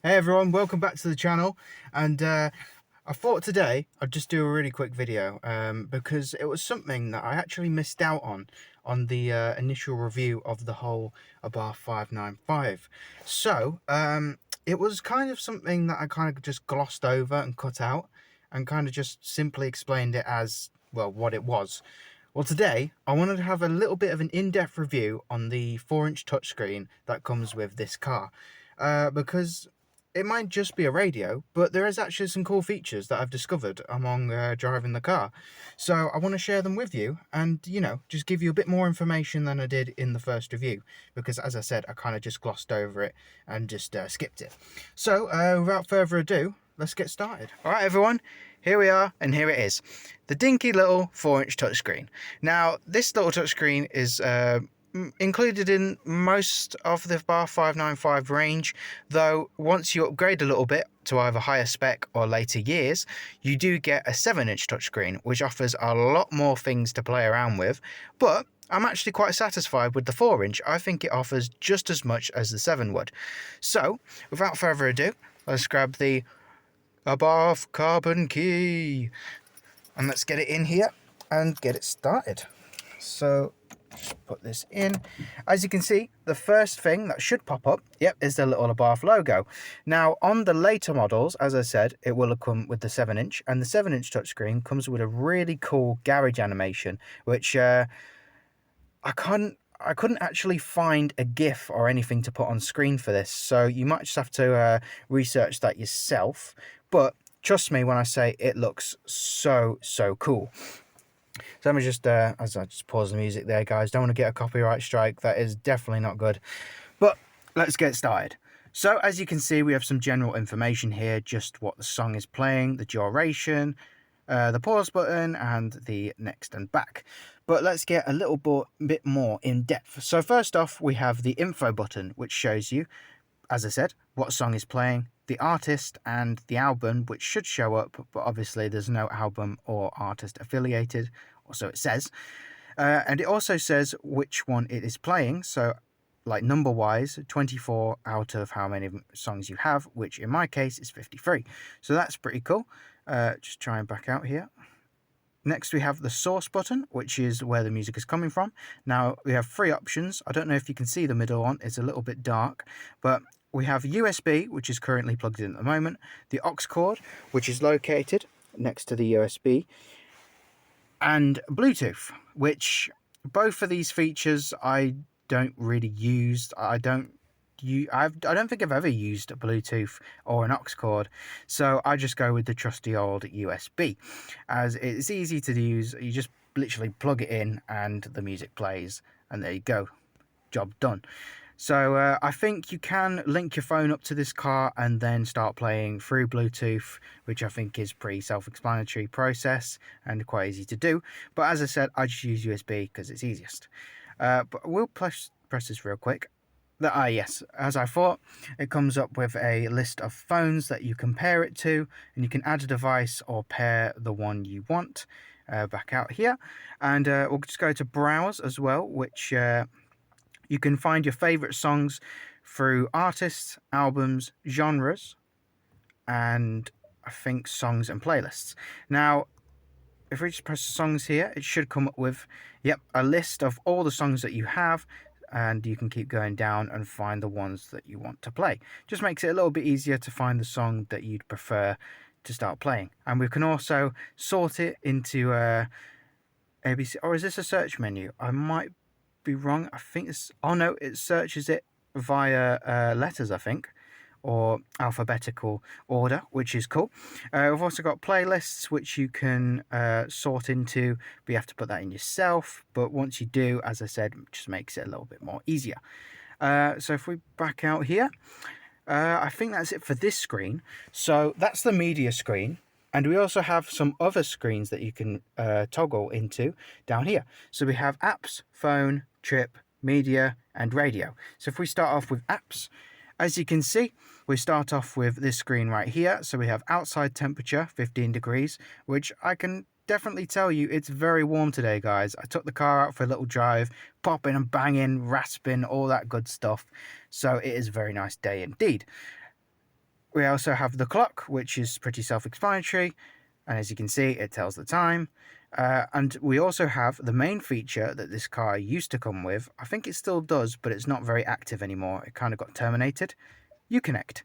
Hey everyone, welcome back to the channel. And I thought today I'd just do a really quick video because it was something that I actually missed out on the initial review of the whole Abarth 595. So it was kind of something that I kind of just glossed over and cut out and kind of just simply explained it as, well, what it was. Well, today I wanted to have a little bit of an in-depth review on the 4-inch touchscreen that comes with this car because it might just be a radio, but there is actually some cool features that I've discovered among driving the car. So I want to share them with you and, just give you a bit more information than I did in the first review. Because as I said, I kind of just glossed over it and just skipped it. So without further ado, let's get started. All right, everyone, here we are, and here it is. The dinky little 4-inch touchscreen. Now, this little touchscreen is included in most of the Abarth 595 range, though once you upgrade a little bit to either higher spec or later years, you do get a 7-inch touchscreen, which offers a lot more things to play around with, but I'm actually quite satisfied with the 4-inch. I think it offers just as much as the 7 would. So, without further ado, let's grab the Abarth carbon key and let's get it in here and get it started. So just put this in. As you can see, the first thing that should pop up, is the little Abarth logo. Now, on the later models, as I said, it will come with the 7-inch, and the 7-inch touchscreen comes with a really cool garage animation, which I couldn't actually find a GIF or anything to put on screen for this, so you might just have to research that yourself. But trust me when I say it looks so cool. So let me just, as I just pause the music there, guys, don't want to get a copyright strike. That is definitely not good. But let's get started. So as you can see, we have some general information here, just what the song is playing, the duration, the pause button, and the next and back. But let's get a little bit more in depth. So first off, we have the info button, which shows you, as I said, what song is playing, the artist and the album, which should show up, but obviously there's no album or artist affiliated, or so it says. And it also says which one it is playing, so like number wise, 24 out of how many songs you have, which in my case is 53. So that's pretty cool. Just try and back out here. Next we have the source button, which is where the music is coming from. Now we have 3 options. I don't know if you can see the middle one, it's a little bit dark, but we have USB, which is currently plugged in at the moment, the aux cord, which is located next to the USB, and Bluetooth, which both of these features I don't really use. I don't think I've ever used a Bluetooth or an aux cord, so I just go with the trusty old USB, as it's easy to use. You just literally plug it in and the music plays, and there you go, job done. So I think you can link your phone up to this car and then start playing through Bluetooth, which I think is pretty self-explanatory process and quite easy to do. But as I said, I just use USB because it's easiest. But we'll press this real quick. Yes, as I thought, it comes up with a list of phones that you can pair it to, and you can add a device or pair the one you want. Back out here, and we'll just go to browse as well, which you can find your favorite songs through artists, albums, genres, and I think songs and playlists. Now, if we just press songs here, it should come up with, a list of all the songs that you have, and you can keep going down and find the ones that you want to play. Just makes it a little bit easier to find the song that you'd prefer to start playing. And we can also sort it into ABC, or is this a search menu? I might be wrong. I think it's, oh no, it searches it via letters, I think, or alphabetical order, which is cool. We've also got playlists, which you can sort into, but you have to put that in yourself. But once you do, as I said, it just makes it a little bit more easier. So if we back out here, I think that's it for this screen. So that's the media screen. And we also have some other screens that you can toggle into down here. So we have apps, phone, trip, media, and radio. So if we start off with apps, as you can see, we start off with this screen right here. So we have outside temperature, 15 degrees, which I can definitely tell you it's very warm today, guys. I took the car out for a little drive, popping and banging, rasping, all that good stuff. So it is a very nice day indeed. We also have the clock, which is pretty self-explanatory, and as you can see, it tells the time. And we also have the main feature that this car used to come with. I think it still does, but it's not very active anymore. It kind of got terminated. Uconnect.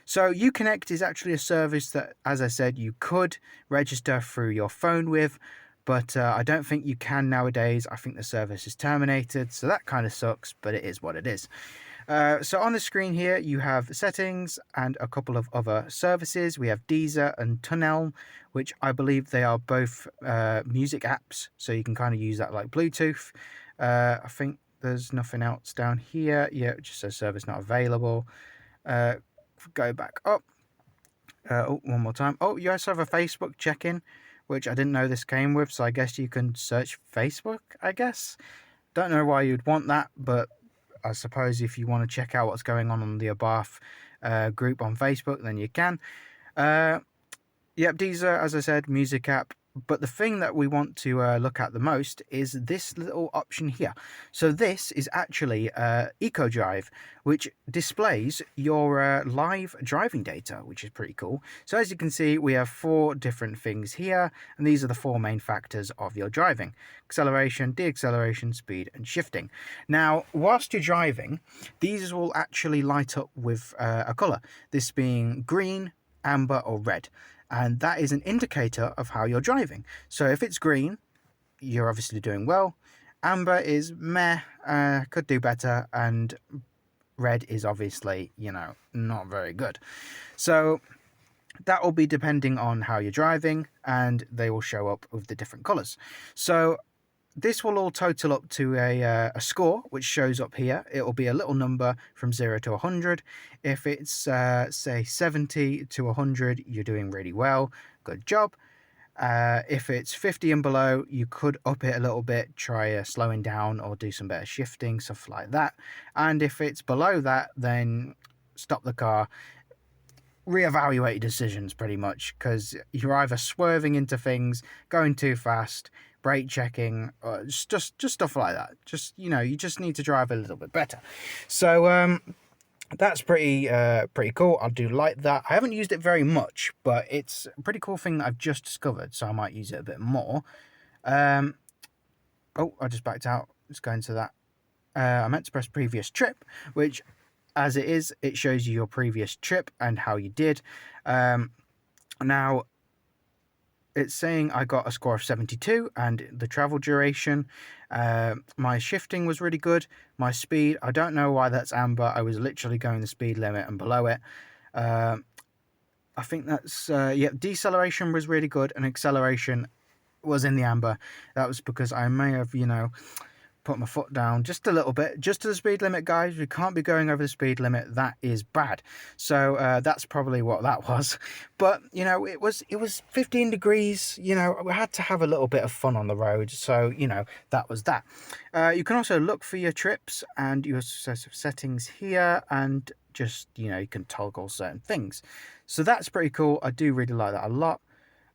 So Uconnect is actually a service that, as I said, you could register through your phone with, but I don't think you can nowadays. I think the service is terminated, so that kind of sucks, but it is what it is. So on the screen here, you have settings and a couple of other services. We have Deezer and Tunnel, which I believe they are both music apps, so you can kind of use that like Bluetooth. I think there's nothing else down here. Yeah, it just says service not available. Go back up. One more time. Oh, you also have a Facebook check-in, which I didn't know this came with, so I guess you can search Facebook, I guess. Don't know why you'd want that, but I suppose if you want to check out what's going on the Abarth group on Facebook, then you can. Yep, Deezer, as I said, music app. But the thing that we want to look at the most is this little option here. So this is actually EcoDrive, which displays your live driving data, which is pretty cool. So as you can see, we have 4 different things here, and these are the 4 main factors of your driving: acceleration, deacceleration, speed, and shifting. Now, whilst you're driving, these will actually light up with a colour, this being green, amber, or red. And that is an indicator of how you're driving. So if it's green, you're obviously doing well. Amber is meh, could do better. And red is obviously, not very good. So that will be depending on how you're driving, and they will show up with the different colours. So this will all total up to a score, which shows up here. It will be a little number from 0 to 100. If it's, say, 70 to 100, you're doing really well. Good job. If it's 50 and below, you could up it a little bit, try slowing down or do some better shifting, stuff like that. And if it's below that, then stop the car. Reevaluate your decisions pretty much, because you're either swerving into things, going too fast, brake checking, or just stuff like that. Just, you just need to drive a little bit better. So that's pretty cool. I do like that. I haven't used it very much, but it's a pretty cool thing that I've just discovered, so I might use it a bit more. Oh, I just backed out. Let's go into that. I meant to press previous trip, which, as it is, it shows you your previous trip and how you did. Now, it's saying I got a score of 72 and the travel duration. My shifting was really good. My speed, I don't know why that's amber. I was literally going the speed limit and below it. I think that's, deceleration was really good, and acceleration was in the amber. That was because I may have, put my foot down just a little bit, just to the speed limit, guys. We can't be going over the speed limit. That is bad. So that's probably what that was. But it was 15 degrees. We had to have a little bit of fun on the road. So that was that. You can also look for your trips and your settings here, and just you can toggle certain things. So that's pretty cool. I do really like that a lot.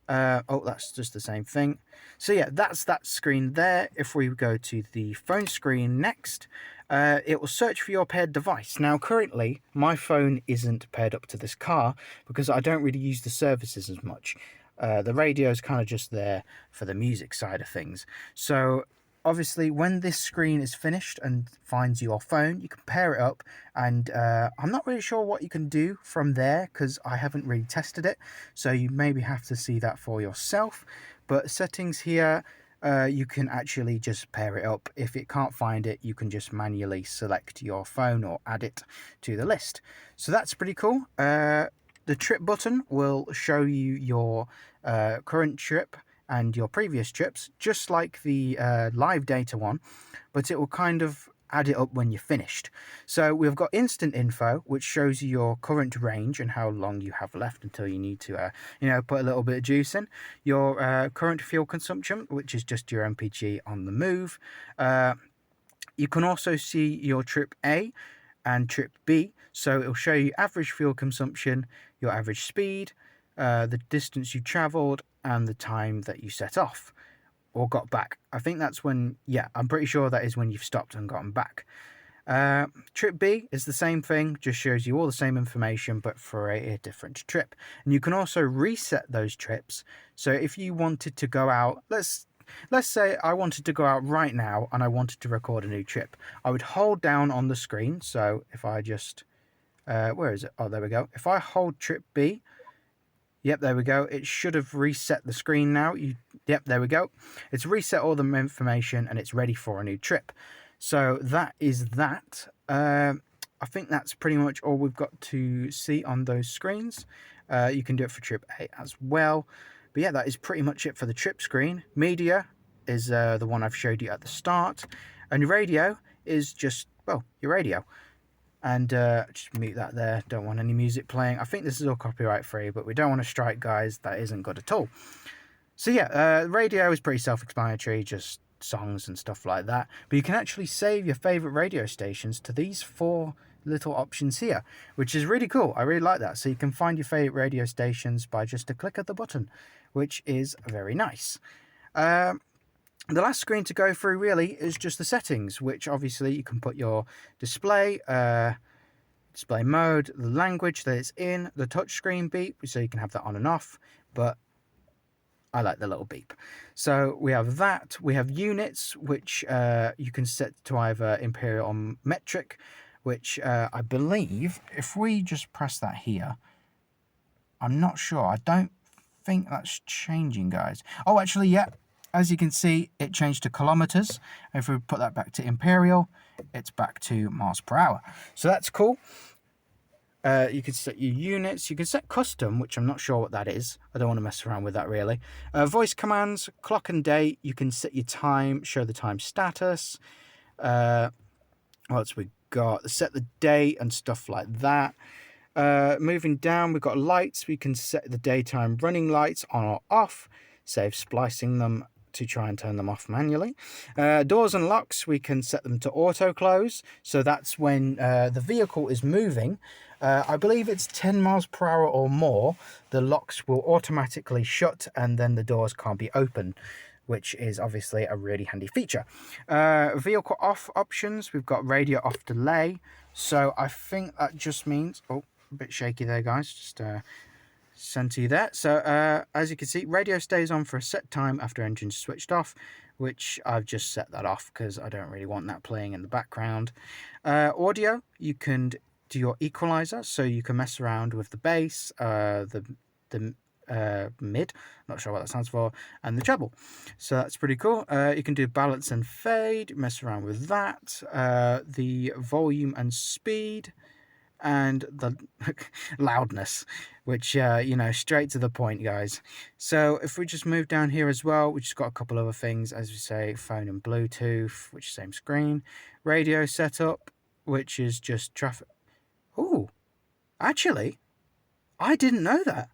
Oh, that's just the same thing. So yeah, that's that screen there. If we go to the phone screen next, it will search for your paired device. Now, currently, my phone isn't paired up to this car because I don't really use the services as much. The radio is kind of just there for the music side of things. So obviously, when this screen is finished and finds your phone, you can pair it up, and I'm not really sure what you can do from there because I haven't really tested it, so you maybe have to see that for yourself. But settings here, you can actually just pair it up. If it can't find it, you can just manually select your phone or add it to the list. So that's pretty cool. The trip button will show you your current trip and your previous trips, just like the live data one, but it will kind of add it up when you're finished. So we've got instant info, which shows you your current range and how long you have left until you need to put a little bit of juice in. Your current fuel consumption, which is just your MPG on the move. You can also see your trip A and trip B, so it'll show you average fuel consumption, your average speed, the distance you traveled, and the time that you set off or got back. I think that's when, I'm pretty sure that is when you've stopped and gotten back. Trip B is the same thing, just shows you all the same information but for a different trip. And you can also reset those trips. So if you wanted to go out, let's say I wanted to go out right now and I wanted to record a new trip, I would hold down on the screen. So if I just where is it? Oh, there we go. If I hold trip B, yep, there we go. It should have reset the screen now. Yep, there we go. It's reset all the information and it's ready for a new trip. So that is that. I think that's pretty much all we've got to see on those screens. You can do it for trip A as well. But yeah, that is pretty much it for the trip screen. Media is the one I've showed you at the start. And your radio is just, well, your radio. And just mute that there. Don't want any music playing. I think this is all copyright free, but we don't want to strike, guys. That isn't good at all. So yeah, radio is pretty self-explanatory, just songs and stuff like that. But you can actually save your favorite radio stations to these 4 little options here, which is really cool. I really like that. So you can find your favorite radio stations by just a click of the button, which is very nice. The last screen to go through really is just the settings, which obviously you can put your display, display mode, the language that it's in, the touchscreen beep, so you can have that on and off, but I like the little beep. So we have that. We have units, which you can set to either imperial or metric, which I believe, if we just press that here, I'm not sure. I don't think that's changing, guys. Oh, actually, yeah. As you can see, it changed to kilometers. If we put that back to imperial, it's back to miles per hour. So that's cool. You can set your units. You can set custom, which I'm not sure what that is. I don't want to mess around with that really. Voice commands, clock and date. You can set your time, show the time status. What else we got? Set the date and stuff like that. Moving down, we've got lights. We can set the daytime running lights on or off. Save splicing them to try and turn them off manually. Doors and locks, we can set them to auto close. So that's when the vehicle is moving. I believe it's 10 miles per hour or more. The locks will automatically shut and then the doors can't be opened, which is obviously a really handy feature. Vehicle off options, we've got radio off delay. So I think that just means, oh, a bit shaky there, guys. Just sent to you there. So as you can see, radio stays on for a set time after engine's switched off, which I've just set that off because I don't really want that playing in the background. Audio, you can do your equalizer, so you can mess around with the bass, the mid, not sure what that stands for, and the treble. So that's pretty cool. You can do balance and fade, mess around with that. The volume and speed, and the loudness, which you know, straight to the point, guys. So if we just move down here as well, we just got a couple other things, as we say, phone and Bluetooth, which is same screen. Radio setup, which is just traffic. Oh, actually, I didn't know that.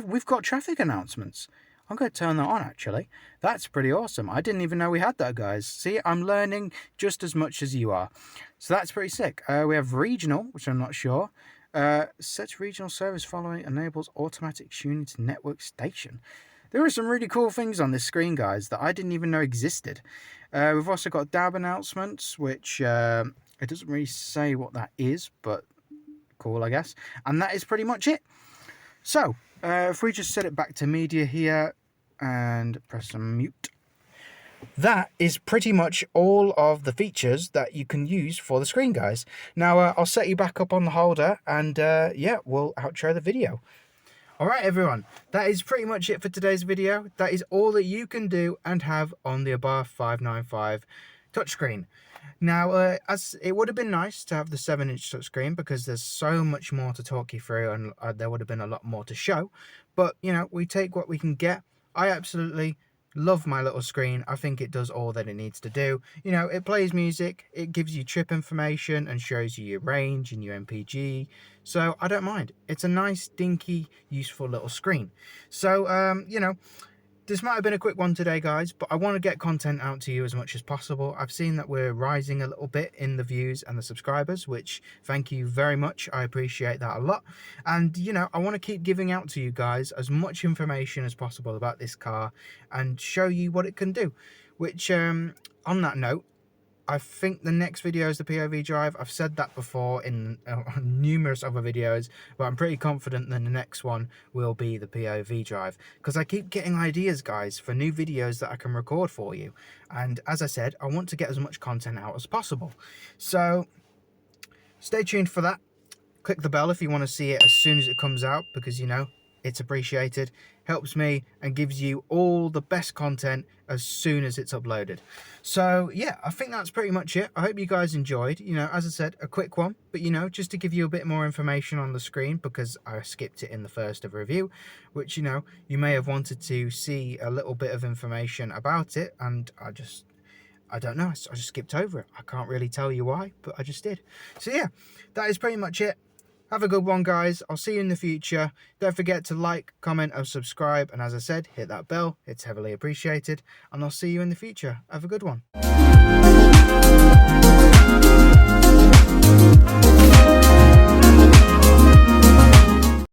We've got traffic announcements. I'm going to turn that on, actually. That's pretty awesome. I didn't even know we had that, guys. See, I'm learning just as much as you are. So that's pretty sick. We have regional, which I'm not sure. Sets regional service following enables automatic tuning to network station. There are some really cool things on this screen, guys, that I didn't even know existed. We've also got DAB announcements, which it doesn't really say what that is, but cool, I guess. And that is pretty much it. So, if we just set it back to media here and press mute, that is pretty much all of the features that you can use for the screen, guys. Now, I'll set you back up on the holder and yeah, we'll outro the video. Alright everyone, that is pretty much it for today's video. That is all that you can do and have on the Abarth 595 touchscreen. Now, as it would have been nice to have the 7-inch touchscreen because there's so much more to talk you through and there would have been a lot more to show. But, you know, we take what we can get. I absolutely love my little screen. I think it does all that it needs to do. You know, it plays music, it gives you trip information and shows you your range and your MPG. So I don't mind. It's a nice, dinky, useful little screen. So, you know, this might have been a quick one today, guys, but I want to get content out to you as much as possible. I've seen that we're rising a little bit in the views and the subscribers, which thank you very much. I appreciate that a lot. And, you know, I want to keep giving out to you guys as much information as possible about this car and show you what it can do. Which, on that note, I think the next video is the POV drive. I've said that before in numerous other videos, but I'm pretty confident that the next one will be the POV drive, because I keep getting ideas, guys, for new videos that I can record for you. And as I said, I want to get as much content out as possible. So stay tuned for that. Click the bell if you want to see it as soon as it comes out, because, you know, it's appreciated, helps me, and gives you all the best content as soon as it's uploaded. So yeah, I think that's pretty much it. I hope you guys enjoyed. You know, as I said, a quick one, but you know, just to give you a bit more information on the screen, because I skipped it in the first of review, which, you know, you may have wanted to see a little bit of information about it, and I don't know, I just skipped over it. I can't really tell you why, but I just did. So yeah, that is pretty much it. Have a good one, guys. I'll see you in the future. Don't forget to like, comment, and subscribe. And as I said, hit that bell. It's heavily appreciated. And I'll see you in the future. Have a good one.